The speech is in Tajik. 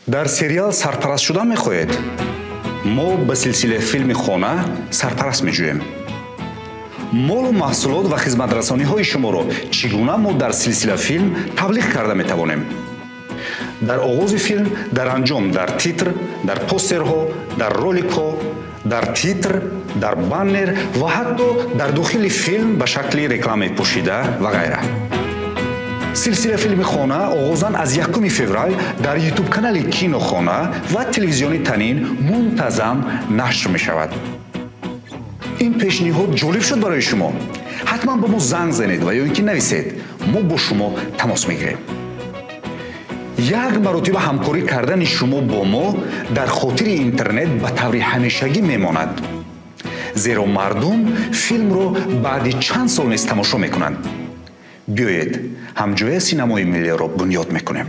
дар сериал сарпараст шудан мехоҳед? мо ба силсилаи филми хона сарпараст меҷӯем. молу маҳсулот ва хизматрасониҳои шуморо чӣ гуна мо дар силсила филм таблиғ карда метавонем? дар оғози филм, дар анҷом, дар титр, дар постерҳо, дар роликҳо, дар титр, дар баннер ва ҳатто дар дохили филм ба шакли рекламаи пӯшида ва гайра. силсила филми хона оғозан аз 1 феврал дар ютуб-канали кинохона ва телевизиони танин мунтазам нашр мешавад. ин пешниҳод ҷолиб шуд барои шумо? ҳатман ба мо занг занед ва ё ин ки нависед, мо бо шумо тамос мегирем. як маротиба ҳамкорӣ кардани шумо бо мо дар хотири интернет ба таври ҳамешагӣ мемонад. зеро мардум филмро баъди чанд сол низ тамошо мекунанд. биёед ҳамҷояи синамои миллиро бунёд мекунем.